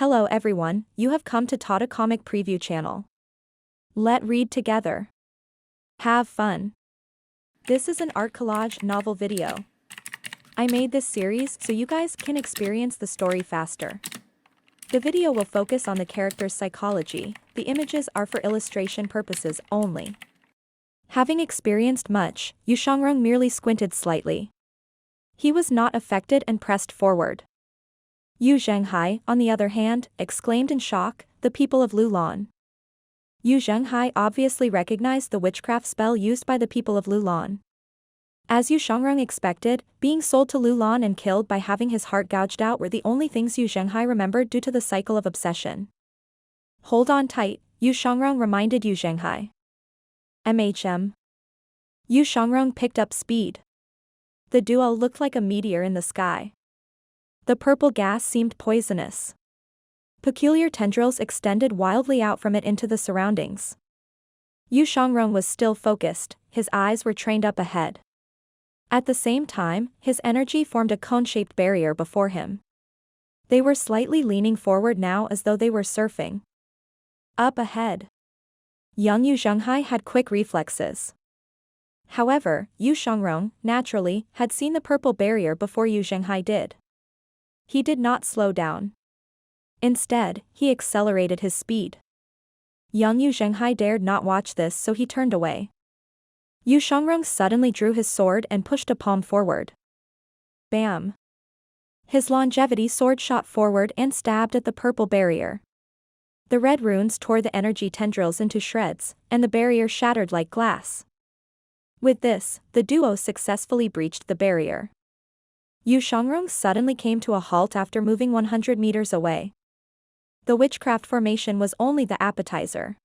Hello everyone, you have come to Tata Comic Preview channel. Let read together. Have fun. This is an art collage novel video. I made this series so you guys can experience the story faster. The video will focus on the character's psychology, the images are for illustration purposes only. Having experienced much, Yuan'er merely squinted slightly. He was not affected and pressed forward. Zhenghai, on the other hand, exclaimed in shock, the people of Lulan. Zhenghai obviously recognized the witchcraft spell used by the people of Lulan. As Yuan'er expected, being sold to Lulan and killed by having his heart gouged out were the only things Zhenghai remembered due to the cycle of obsession. Hold on tight, Yuan'er reminded Zhenghai. Yuan'er picked up speed. The duo looked like a meteor in the sky. The purple gas seemed poisonous. Peculiar tendrils extended wildly out from it into the surroundings. Yuan'er was still focused, his eyes were trained up ahead. At the same time, his energy formed a cone-shaped barrier before him. They were slightly leaning forward now as though they were surfing. Up ahead. Young Zhenghai had quick reflexes. However, Yuan'er, naturally, had seen the purple barrier before Zhenghai did. He did not slow down. Instead, he accelerated his speed. Young Zhenghai dared not watch this, so he turned away. Yuan'er suddenly drew his sword and pushed a palm forward. Bam! His longevity sword shot forward and stabbed at the purple barrier. The red runes tore the energy tendrils into shreds, and the barrier shattered like glass. With this, the duo successfully breached the barrier. Yuan'er suddenly came to a halt after moving 100 meters away. The witchcraft formation was only the appetizer.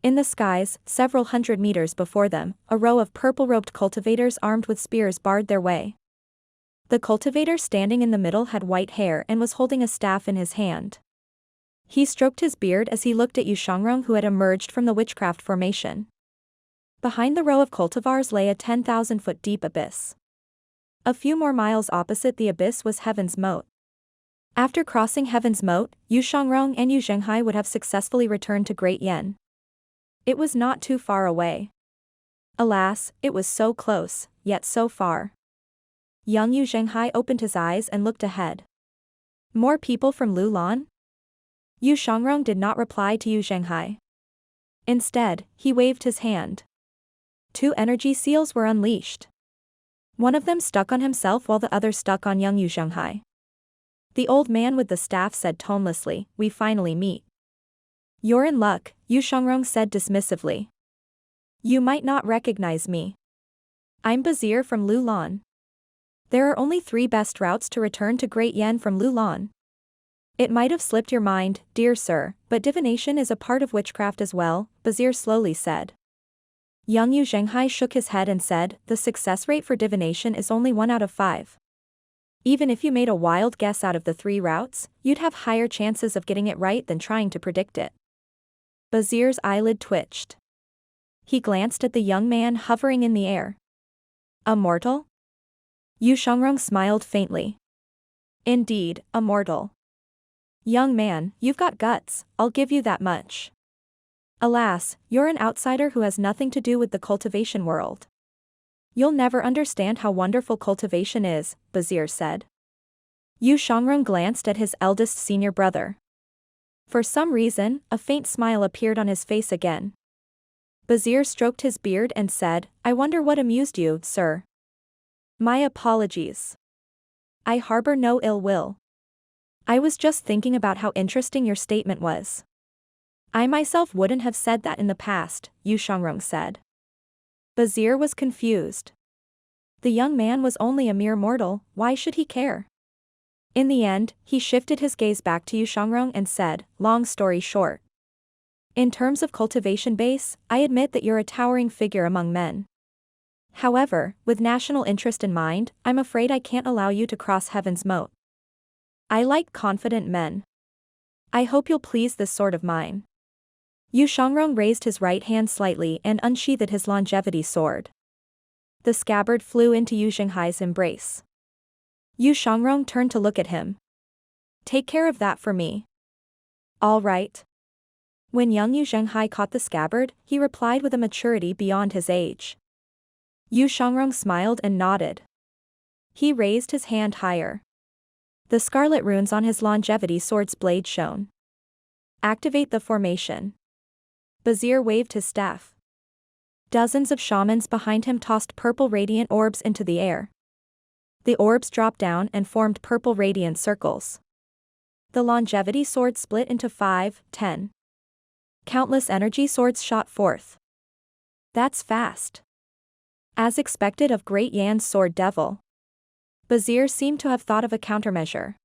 In the skies, several hundred meters before them, a row of purple-robed cultivators armed with spears barred their way. The cultivator standing in the middle had white hair and was holding a staff in his hand. He stroked his beard as he looked at Yuan'er, who had emerged from the witchcraft formation. Behind the row of cultivars lay a 10,000-foot deep abyss. A few more miles opposite the abyss was Heaven's Moat. After crossing Heaven's Moat, Yuan'er and Zhenghai would have successfully returned to Great Yen. It was not too far away. Alas, it was so close, yet so far. Young Zhenghai opened his eyes and looked ahead. More people from Lulan? Yuan'er did not reply to Zhenghai. Instead, he waved his hand. 2 energy seals were unleashed. One of them stuck on himself while the other stuck on young Zhenghai. The old man with the staff said tonelessly, "We finally meet." "You're in luck," Yuan'er said dismissively. "You might not recognize me. I'm Bazir from Lulan. There are only 3 best routes to return to Great Yen from Lulan. It might have slipped your mind, dear sir, but divination is a part of witchcraft as well," Bazir slowly said. Young Zhenghai shook his head and said, "The success rate for divination is only 1 out of 5. Even if you made a wild guess out of the 3 routes, you'd have higher chances of getting it right than trying to predict it." Bazir's eyelid twitched. He glanced at the young man hovering in the air. "A mortal?" Yuan'er smiled faintly. "Indeed, a mortal. Young man, you've got guts, I'll give you that much. Alas, you're an outsider who has nothing to do with the cultivation world. You'll never understand how wonderful cultivation is," Bazir said. Yuan'er glanced at his eldest senior brother. For some reason, a faint smile appeared on his face again. Bazir stroked his beard and said, "I wonder what amused you, sir." "My apologies. I harbor no ill will. I was just thinking about how interesting your statement was. I myself wouldn't have said that in the past," Yuan'er said. Bazir was confused. The young man was only a mere mortal, why should he care? In the end, he shifted his gaze back to Yuan'er and said, "Long story short. In terms of cultivation base, I admit that you're a towering figure among men. However, with national interest in mind, I'm afraid I can't allow you to cross Heaven's Moat. I like confident men. I hope you'll please this sword of mine." Yuan'er raised his right hand slightly and unsheathed his longevity sword. The scabbard flew into Zhenghai's embrace. Yuan'er turned to look at him. "Take care of that for me," All right. When young Zhenghai caught the scabbard, he replied with a maturity beyond his age. Yu Shangrong smiled and nodded. He raised his hand higher. The scarlet runes on his longevity sword's blade shone. Activate the formation. Bazir waved his staff. Dozens of shamans behind him tossed purple radiant orbs into the air. The orbs dropped down and formed purple radiant circles. The longevity sword split into 5, 10. Countless energy swords shot forth. That's fast. As expected of Great Yan's sword devil. Bazir seemed to have thought of a countermeasure.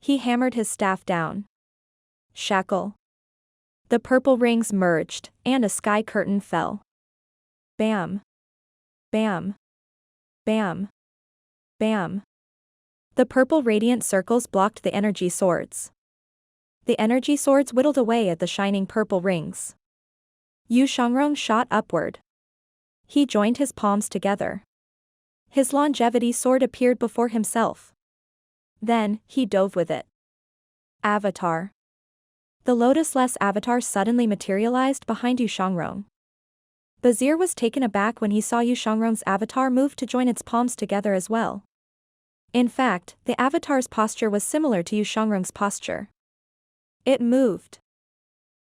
He hammered his staff down. Shackle. The purple rings merged, and a sky curtain fell. Bam. Bam. Bam. Bam. The purple radiant circles blocked the energy swords. The energy swords whittled away at the shining purple rings. Yu Shangrong shot upward. He joined his palms together. His longevity sword appeared before himself. Then, he dove with it. Avatar. The lotusless avatar suddenly materialized behind Yu Shangrong. Bazir was taken aback when he saw Yu Shangrong's avatar move to join its palms together as well. In fact, the avatar's posture was similar to Yu Shangrong's posture. It moved.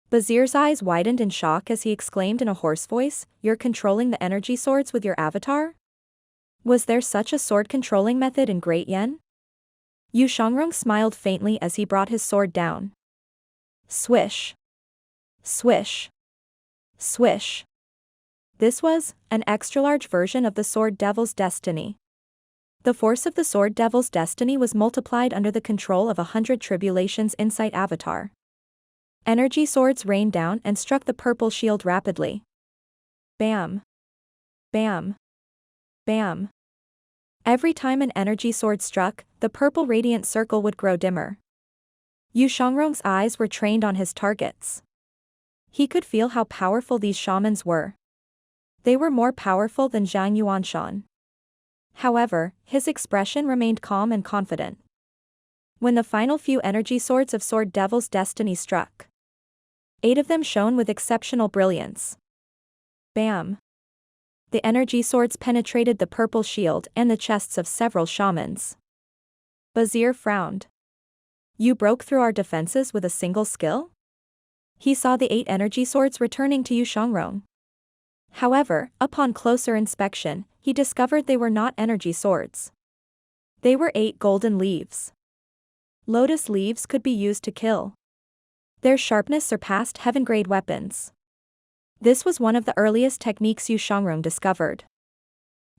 Bazir's eyes widened in shock as he exclaimed in a hoarse voice, "You're controlling the energy swords with your avatar? Was there such a sword-controlling method in Great Yan?" Yu Shangrong smiled faintly as he brought his sword down. Swish. Swish. Swish. This was an extra-large version of the Sword Devil's destiny. The force of the Sword Devil's destiny was multiplied under the control of 100 Tribulations Insight Avatar. Energy swords rained down and struck the purple shield rapidly. Bam. Bam. Bam. Every time an energy sword struck, the purple radiant circle would grow dimmer. Yu Shangrong's eyes were trained on his targets. He could feel how powerful these shamans were. They were more powerful than Zhang Yuanshan. However, his expression remained calm and confident. When the final few energy swords of Sword Devil's destiny struck, 8 of them shone with exceptional brilliance. Bam! The energy swords penetrated the purple shield and the chests of several shamans. Bazir frowned. You broke through our defenses with a single skill? He saw the 8 energy swords returning to Yu Shangrong. However, upon closer inspection, he discovered they were not energy swords. They were 8 golden leaves. Lotus leaves could be used to kill. Their sharpness surpassed heaven-grade weapons. This was one of the earliest techniques Yu Shangrong discovered.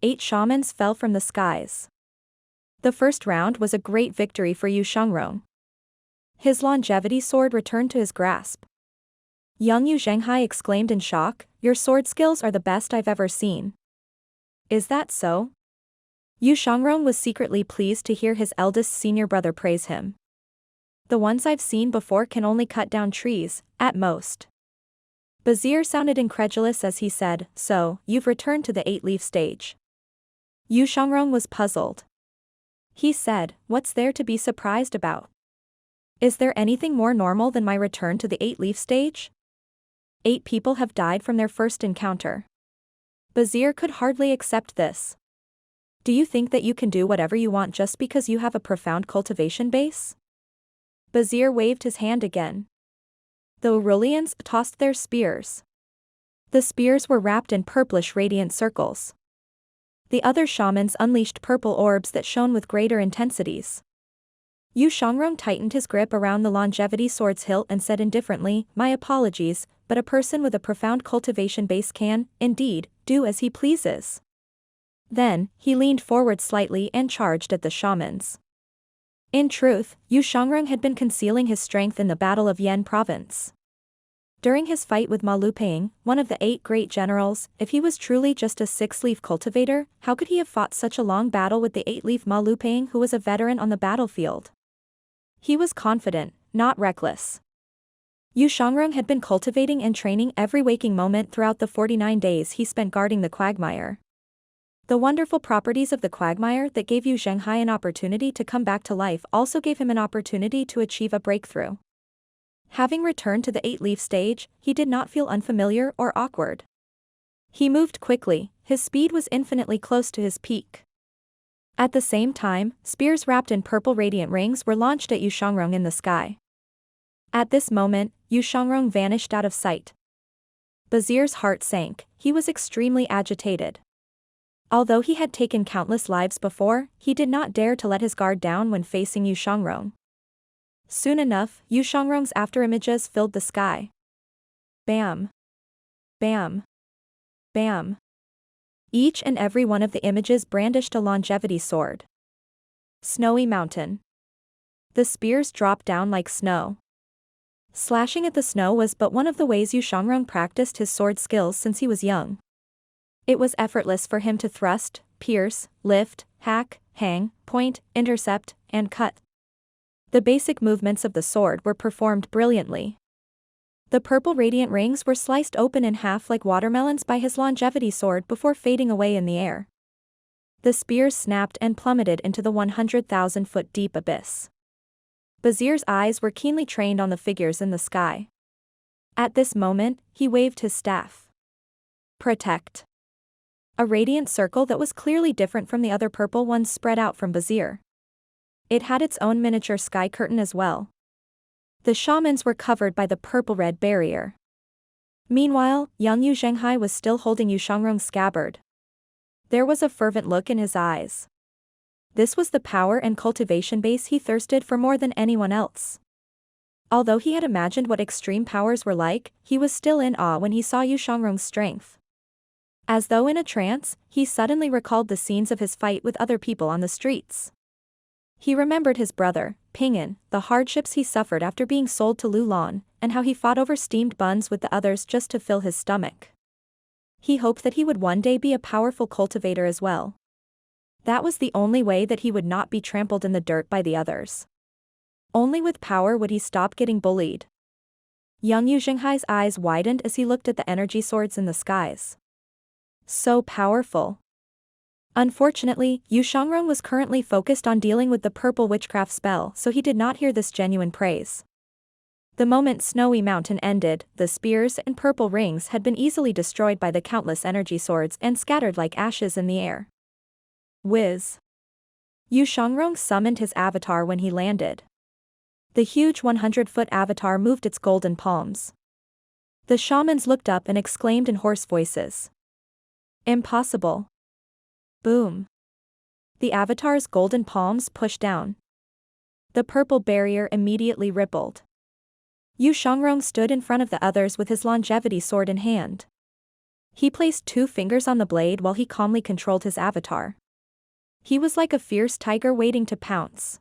8 shamans fell from the skies. The first round was a great victory for Yu Shangrong. His longevity sword returned to his grasp. Young Yu Zhenghai exclaimed in shock, "Your sword skills are the best I've ever seen." Is that so? Yu Shangrong was secretly pleased to hear his eldest senior brother praise him. The ones I've seen before can only cut down trees, at most. Bazir sounded incredulous as he said, "So, you've returned to the 8-leaf stage." Yu Shangrong was puzzled. He said, "What's there to be surprised about? Is there anything more normal than my return to the 8-leaf stage? 8 people have died from their first encounter." Bazir could hardly accept this. Do you think that you can do whatever you want just because you have a profound cultivation base? Bazir waved his hand again. The Aurelians tossed their spears. The spears were wrapped in purplish radiant circles. The other shamans unleashed purple orbs that shone with greater intensities. Yu Shangrong tightened his grip around the longevity sword's hilt and said indifferently, "My apologies, but a person with a profound cultivation base can, indeed, do as he pleases." Then, he leaned forward slightly and charged at the shamans. In truth, Yu Shangrong had been concealing his strength in the Battle of Yan Province. During his fight with Ma Lupeng, one of the 8 great generals, if he was truly just a 6-leaf cultivator, how could he have fought such a long battle with the 8-leaf Ma Lupeng who was a veteran on the battlefield? He was confident, not reckless. Yu Shangrong had been cultivating and training every waking moment throughout the 49 days he spent guarding the quagmire. The wonderful properties of the quagmire that gave Yu Zhenghai an opportunity to come back to life also gave him an opportunity to achieve a breakthrough. Having returned to the 8-leaf stage, he did not feel unfamiliar or awkward. He moved quickly, his speed was infinitely close to his peak. At the same time, spears wrapped in purple radiant rings were launched at Yuan'er in the sky. At this moment, Yuan'er vanished out of sight. Bazir's heart sank, he was extremely agitated. Although he had taken countless lives before, he did not dare to let his guard down when facing Yuan'er. Soon enough, Yuan'er's afterimages filled the sky. Bam! Bam! Bam! Each and every one of the images brandished a longevity sword. Snowy mountain. The spears dropped down like snow. Slashing at the snow was but one of the ways Yuan'er practiced his sword skills since he was young. It was effortless for him to thrust, pierce, lift, hack, hang, point, intercept, and cut. The basic movements of the sword were performed brilliantly. The purple radiant rings were sliced open in half like watermelons by his longevity sword before fading away in the air. The spears snapped and plummeted into the 100,000-foot deep abyss. Bazir's eyes were keenly trained on the figures in the sky. At this moment, he waved his staff. Protect. A radiant circle that was clearly different from the other purple ones spread out from Bazir. It had its own miniature sky curtain as well. The shamans were covered by the purple-red barrier. Meanwhile, young Zhenghai was still holding Yuan'er's scabbard. There was a fervent look in his eyes. This was the power and cultivation base he thirsted for more than anyone else. Although he had imagined what extreme powers were like, he was still in awe when he saw Yuan'er's strength. As though in a trance, he suddenly recalled the scenes of his fight with other people on the streets. He remembered his brother, Ping'an, the hardships he suffered after being sold to Lulan, and how he fought over steamed buns with the others just to fill his stomach. He hoped that he would one day be a powerful cultivator as well. That was the only way that he would not be trampled in the dirt by the others. Only with power would he stop getting bullied. Young Zhenghai's eyes widened as he looked at the energy swords in the skies. So powerful. Unfortunately, Yuan'er was currently focused on dealing with the purple witchcraft spell, so he did not hear this genuine praise. The moment Snowy Mountain ended, the spears and purple rings had been easily destroyed by the countless energy swords and scattered like ashes in the air. Whiz. Yuan'er summoned his avatar when he landed. The huge 100-foot avatar moved its golden palms. The shamans looked up and exclaimed in hoarse voices. Impossible. Boom. The avatar's golden palms pushed down. The purple barrier immediately rippled. Yuan'er stood in front of the others with his longevity sword in hand. He placed 2 fingers on the blade while he calmly controlled his avatar. He was like a fierce tiger waiting to pounce.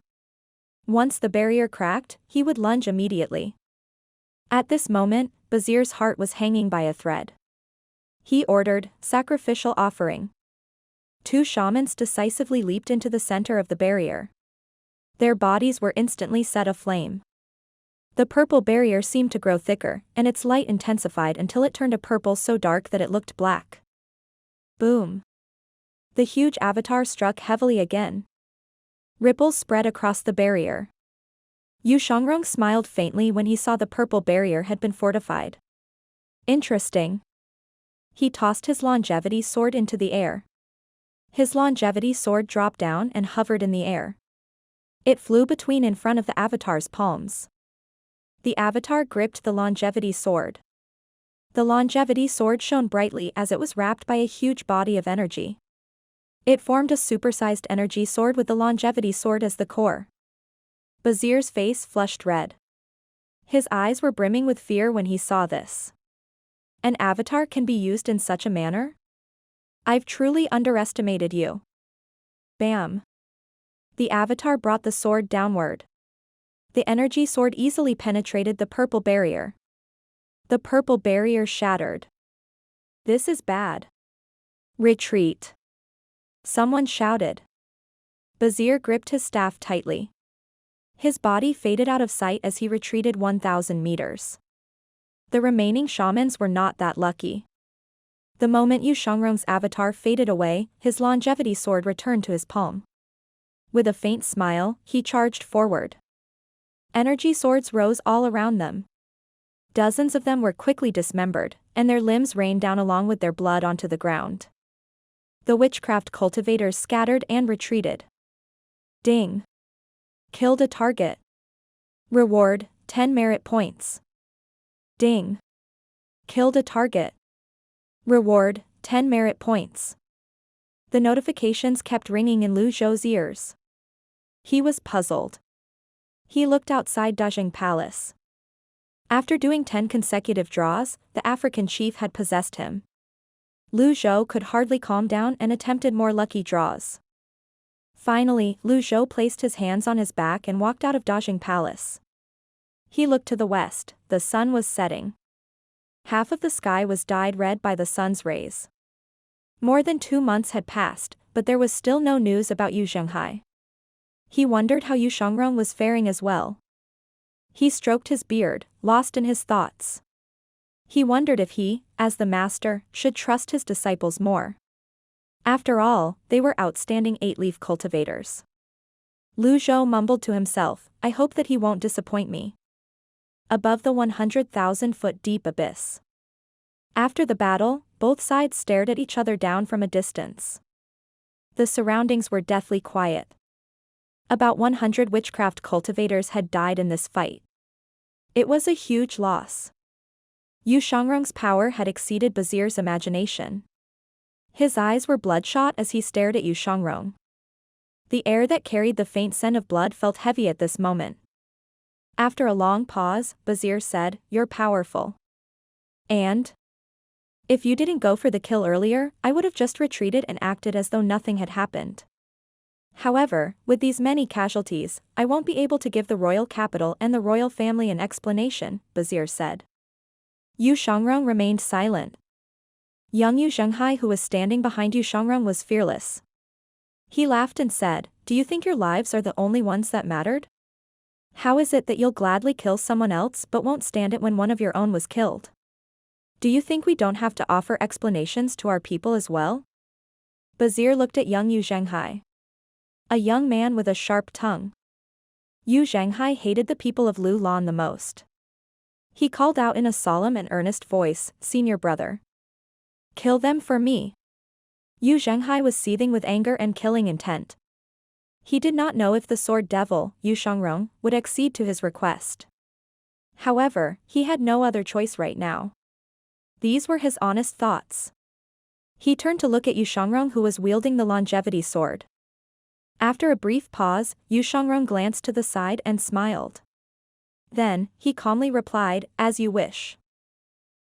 Once the barrier cracked, he would lunge immediately. At this moment, Bazir's heart was hanging by a thread. He ordered, sacrificial offering. 2 shamans decisively leaped into the center of the barrier. Their bodies were instantly set aflame. The purple barrier seemed to grow thicker, and its light intensified until it turned a purple so dark that it looked black. Boom. The huge avatar struck heavily again. Ripples spread across the barrier. Yuan'er smiled faintly when he saw the purple barrier had been fortified. Interesting. He tossed his longevity sword into the air. His longevity sword dropped down and hovered in the air. It flew between in front of the avatar's palms. The avatar gripped the longevity sword. The longevity sword shone brightly as it was wrapped by a huge body of energy. It formed a supersized energy sword with the longevity sword as the core. Bazir's face flushed red. His eyes were brimming with fear when he saw this. An avatar can be used in such a manner? I've truly underestimated you. Bam. The avatar brought the sword downward. The energy sword easily penetrated the purple barrier. The purple barrier shattered. This is bad. Retreat. Someone shouted. Bazir gripped his staff tightly. His body faded out of sight as he retreated 1,000 meters. The remaining shamans were not that lucky. The moment Yuan'er's avatar faded away, his longevity sword returned to his palm. With a faint smile, he charged forward. Energy swords rose all around them. Dozens of them were quickly dismembered, and their limbs rained down along with their blood onto the ground. The witchcraft cultivators scattered and retreated. Ding. Killed a target. Reward, 10 merit points. Ding. Killed a target. Reward, 10 merit points. The notifications kept ringing in Lu Zhou's ears. He was puzzled. He looked outside Dajing Palace. After doing 10 consecutive draws, the African chief had possessed him. Lu Zhou could hardly calm down and attempted more lucky draws. Finally, Lu Zhou placed his hands on his back and walked out of Dajing Palace. He looked to the west, the sun was setting. Half of the sky was dyed red by the sun's rays. More than 2 months had passed, but there was still no news about Zhenghai. He wondered how Yuan'er was faring as well. He stroked his beard, lost in his thoughts. He wondered if he, as the master, should trust his disciples more. After all, they were outstanding 8-leaf cultivators. Lu Zhou mumbled to himself, I hope that he won't disappoint me. Above the 100,000-foot deep abyss. After the battle, both sides stared at each other down from a distance. The surroundings were deathly quiet. About 100 witchcraft cultivators had died in this fight. It was a huge loss. Yuan'er's power had exceeded Bazir's imagination. His eyes were bloodshot as he stared at Yuan'er. The air that carried the faint scent of blood felt heavy at this moment. After a long pause, Bazir said, You're powerful. And? If you didn't go for the kill earlier, I would have just retreated and acted as though nothing had happened. However, with these many casualties, I won't be able to give the royal capital and the royal family an explanation, Bazir said. Yuan'er remained silent. Young Zhenghai, who was standing behind Yuan'er, was fearless. He laughed and said, Do you think your lives are the only ones that mattered? How is it that you'll gladly kill someone else but won't stand it when one of your own was killed? Do you think we don't have to offer explanations to our people as well? Bazir looked at young Zhenghai. A young man with a sharp tongue. Zhenghai hated the people of Lu Lan the most. He called out in a solemn and earnest voice, Senior brother. Kill them for me. Zhenghai was seething with anger and killing intent. He did not know if the sword devil, Yuan'er, would accede to his request. However, he had no other choice right now. These were his honest thoughts. He turned to look at Yuan'er, who was wielding the longevity sword. After a brief pause, Yuan'er glanced to the side and smiled. Then, he calmly replied, As you wish.